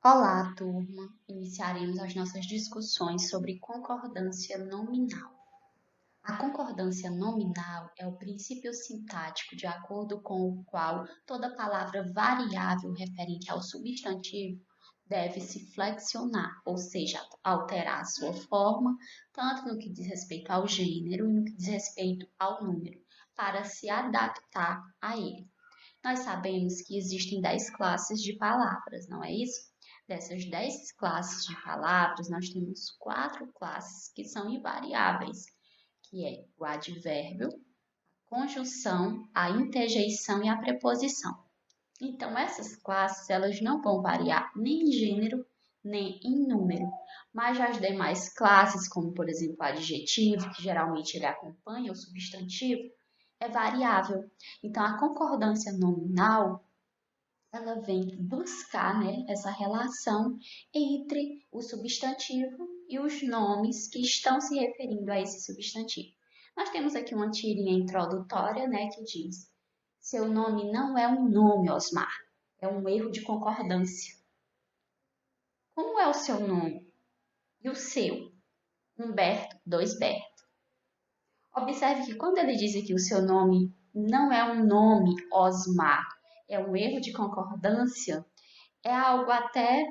Olá, turma! Iniciaremos as nossas discussões sobre concordância nominal. A concordância nominal é o princípio sintático de acordo com o qual toda palavra variável referente ao substantivo deve se flexionar, ou seja, alterar a sua forma, tanto no que diz respeito ao gênero e no que diz respeito ao número, para se adaptar a ele. Nós sabemos que existem 10 classes de palavras, não é isso? Dessas 10 classes de palavras, nós temos 4 classes que são invariáveis, que é o advérbio, a conjunção, a interjeição e a preposição. Então, essas classes, elas não vão variar nem em gênero, nem em número. Mas as demais classes, como por exemplo o adjetivo, que geralmente ele acompanha o substantivo, é variável. Então, a concordância nominal, ela vem buscar, né, essa relação entre o substantivo e os nomes que estão se referindo a esse substantivo. Nós temos aqui uma tirinha introdutória, né, que diz: seu nome não é um nome, Osmar, é um erro de concordância. Como é o seu nome? E o seu? Humberto, dois Berto. Observe que quando ele diz aqui o seu nome não é um nome, Osmar, é um erro de concordância, é algo até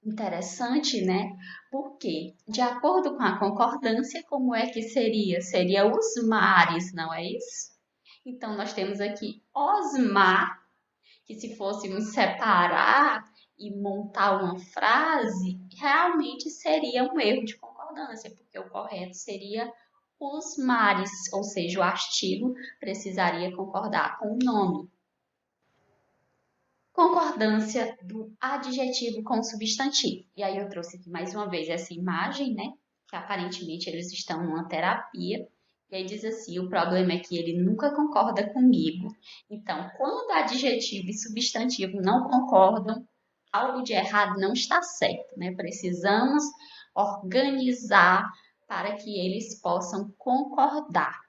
interessante, né? Porque, de acordo com a concordância, como é que seria? Seria os mares, não é isso? Então, nós temos aqui Osmar, que se fôssemos separar e montar uma frase, realmente seria um erro de concordância, porque o correto seria os mares, ou seja, o artigo precisaria concordar com o nome. Concordância do adjetivo com o substantivo. E aí eu trouxe aqui mais uma vez essa imagem, né? Que aparentemente eles estão numa terapia. E aí diz assim, o problema é que ele nunca concorda comigo. Então, quando adjetivo e substantivo não concordam, algo de errado não está certo, né? Precisamos organizar para que eles possam concordar.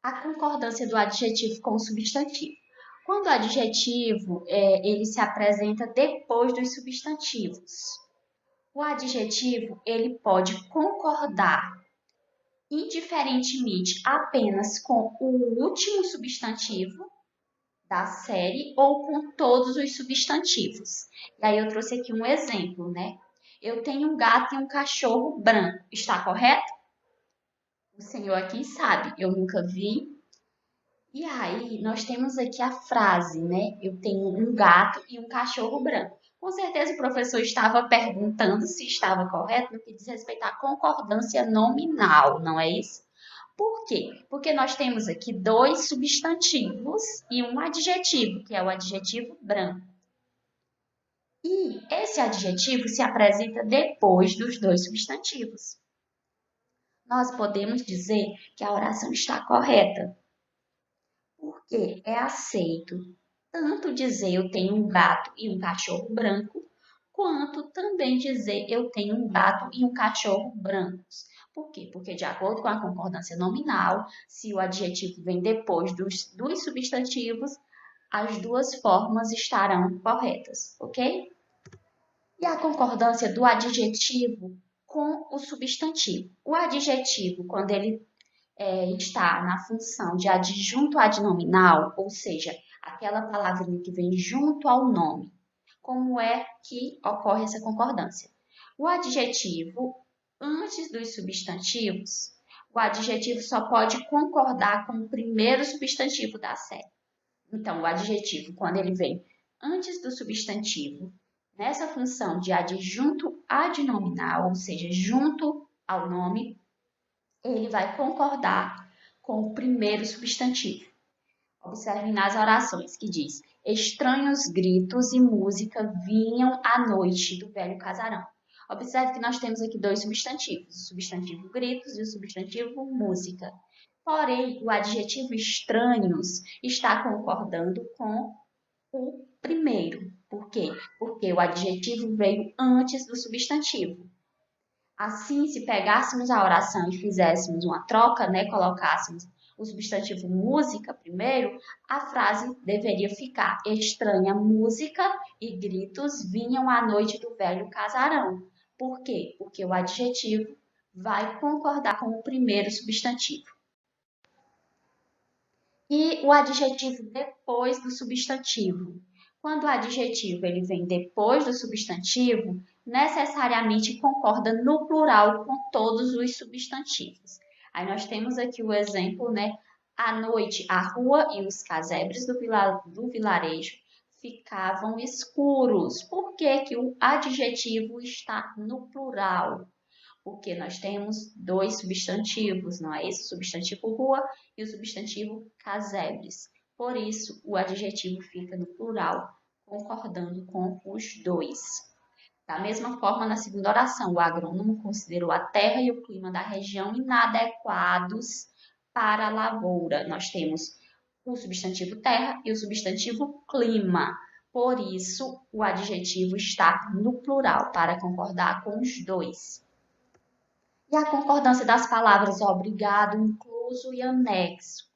A concordância do adjetivo com o substantivo. Quando o adjetivo ele se apresenta depois dos substantivos, o adjetivo ele pode concordar indiferentemente apenas com o último substantivo da série ou com todos os substantivos. E aí eu trouxe aqui um exemplo, né? Eu tenho um gato e um cachorro branco. Está correto? O senhor aqui sabe, eu nunca vi. E aí, nós temos aqui a frase, né? Eu tenho um gato e um cachorro branco. Com certeza o professor estava perguntando se estava correto no que diz respeito à concordância nominal, não é isso? Por quê? Porque nós temos aqui dois substantivos e um adjetivo, que é o adjetivo branco. E esse adjetivo se apresenta depois dos dois substantivos. Nós podemos dizer que a oração está correta, porque é aceito tanto dizer eu tenho um gato e um cachorro branco, quanto também dizer eu tenho um gato e um cachorro brancos. Por quê? Porque, de acordo com a concordância nominal, se o adjetivo vem depois dos substantivos, as duas formas estarão corretas, ok? E a concordância do adjetivo com o substantivo. O adjetivo, quando ele está na função de adjunto adnominal, ou seja, aquela palavrinha que vem junto ao nome. Como é que ocorre essa concordância? O adjetivo, antes dos substantivos, o adjetivo só pode concordar com o primeiro substantivo da série. Então, o adjetivo, quando ele vem antes do substantivo, nessa função de adjunto adnominal, ou seja, junto ao nome, ele vai concordar com o primeiro substantivo. Observem nas orações que diz: estranhos gritos e música vinham à noite do velho casarão. Observe que nós temos aqui dois substantivos, o substantivo gritos e o substantivo música. Porém, o adjetivo estranhos está concordando com o primeiro. Por quê? Porque o adjetivo veio antes do substantivo. Assim, se pegássemos a oração e fizéssemos uma troca, né, colocássemos o substantivo música primeiro, a frase deveria ficar: estranha música e gritos vinham à noite do velho casarão. Por quê? Porque o adjetivo vai concordar com o primeiro substantivo. E o adjetivo depois do substantivo. Quando o adjetivo ele vem depois do substantivo, necessariamente concorda no plural com todos os substantivos. Aí nós temos aqui o exemplo, né? À noite, a rua e os casebres do vilarejo ficavam escuros. Por que que o adjetivo está no plural? Porque nós temos dois substantivos, não é isso? O substantivo rua e o substantivo casebres. Por isso, o adjetivo fica no plural, concordando com os dois. Da mesma forma, na segunda oração, o agrônomo considerou a terra e o clima da região inadequados para a lavoura. Nós temos o substantivo terra e o substantivo clima. Por isso, o adjetivo está no plural, para concordar com os dois. E a concordância das palavras obrigado, incluso e anexo.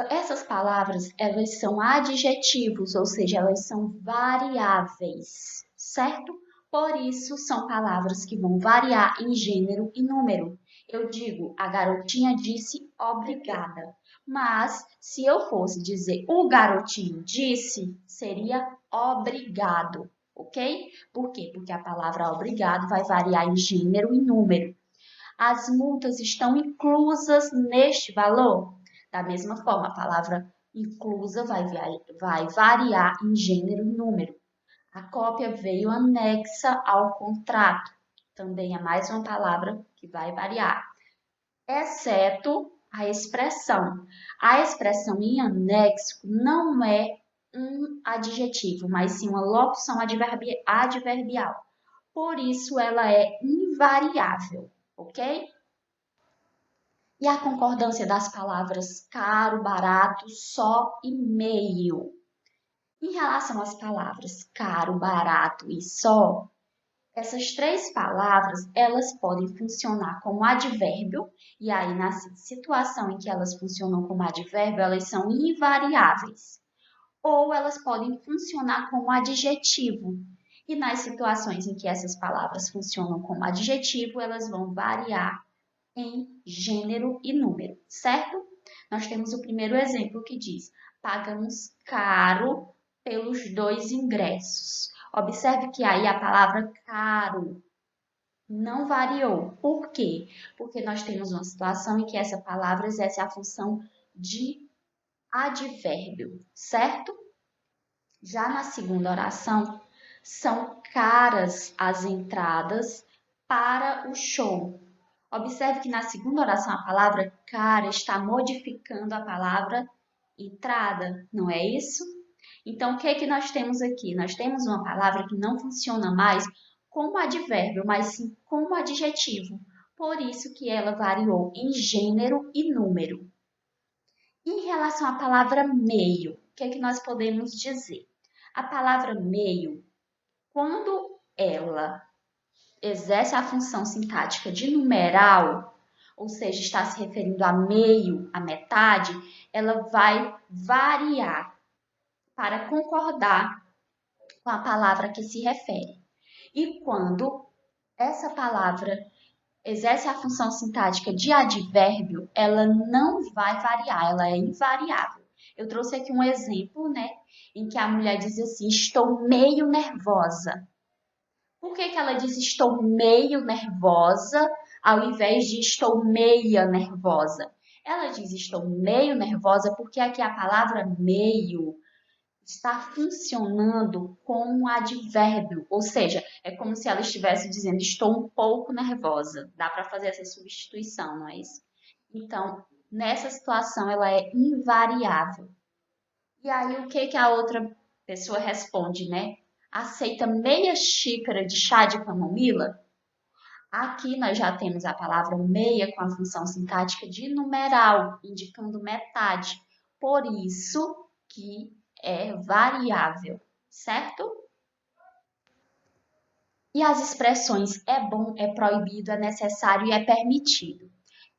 Essas palavras, elas são adjetivos, ou seja, elas são variáveis, certo? Por isso, são palavras que vão variar em gênero e número. Eu digo, a garotinha disse obrigada. Mas, se eu fosse dizer o garotinho disse, seria obrigado. Ok? Por quê? Porque a palavra obrigado vai variar em gênero e número. As multas estão inclusas neste valor? Da mesma forma, a palavra inclusa vai variar em gênero e número. A cópia veio anexa ao contrato. Também é mais uma palavra que vai variar. Exceto a expressão. A expressão em anexo não é um adjetivo, mas sim uma locução adverbial. Por isso, ela é invariável, ok? E a concordância das palavras caro, barato, só e meio. Em relação às palavras caro, barato e só, essas três palavras, elas podem funcionar como advérbio, e aí na situação em que elas funcionam como advérbio, elas são invariáveis. Ou elas podem funcionar como adjetivo, e nas situações em que essas palavras funcionam como adjetivo, elas vão variar em gênero e número, certo? Nós temos o primeiro exemplo que diz: pagamos caro pelos 2 ingressos. Observe que aí a palavra caro não variou. Por quê? Porque nós temos uma situação em que essa palavra exerce a função de advérbio, certo? Já na segunda oração, são caras as entradas para o show. Observe que na segunda oração a palavra cara está modificando a palavra entrada, não é isso? Então, o que é que nós temos aqui? Nós temos uma palavra que não funciona mais como advérbio, mas sim como adjetivo. Por isso que ela variou em gênero e número. Em relação à palavra meio, o que é que nós podemos dizer? A palavra meio, quando ela exerce a função sintática de numeral, ou seja, está se referindo a meio, a metade, ela vai variar para concordar com a palavra que se refere. E quando essa palavra exerce a função sintática de advérbio, ela não vai variar, ela é invariável. Eu trouxe aqui um exemplo, né, em que a mulher diz assim: estou meio nervosa. Por que que ela diz estou meio nervosa ao invés de estou meia nervosa? Ela diz estou meio nervosa porque aqui a palavra meio está funcionando como um advérbio, ou seja, é como se ela estivesse dizendo estou um pouco nervosa. Dá para fazer essa substituição, não é isso? Então, nessa situação ela é invariável. E aí o que que a outra pessoa responde, né? Aceita meia xícara de chá de camomila? Aqui nós já temos a palavra meia com a função sintática de numeral, indicando metade. Por isso que é variável, certo? E as expressões é bom, é proibido, é necessário e é permitido.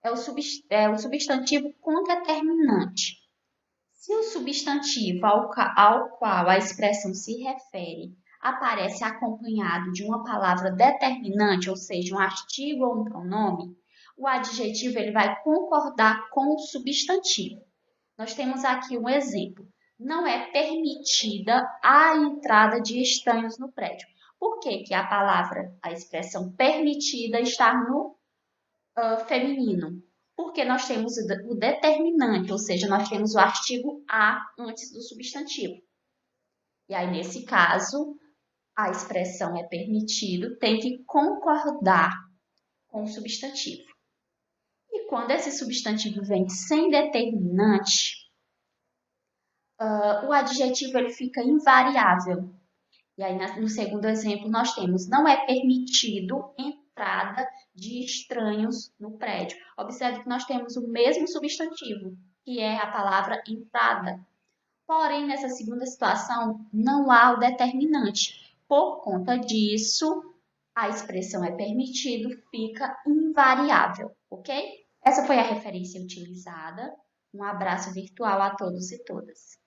é o substantivo com determinante. Se o substantivo ao qual a expressão se refere aparece acompanhado de uma palavra determinante, ou seja, um artigo ou um pronome, o adjetivo ele vai concordar com o substantivo. Nós temos aqui um exemplo. Não é permitida a entrada de estranhos no prédio. Por que que a expressão permitida está no feminino? Porque nós temos o determinante, ou seja, nós temos o artigo a antes do substantivo. E aí, nesse caso, a expressão é permitido, tem que concordar com o substantivo. E quando esse substantivo vem sem determinante, o adjetivo ele fica invariável. E aí, no segundo exemplo, nós temos não é permitido entrada de estranhos no prédio. Observe que nós temos o mesmo substantivo, que é a palavra entrada. Porém, nessa segunda situação, não há o determinante. Por conta disso, a expressão é permitido fica invariável, ok? Essa foi a referência utilizada. Um abraço virtual a todos e todas.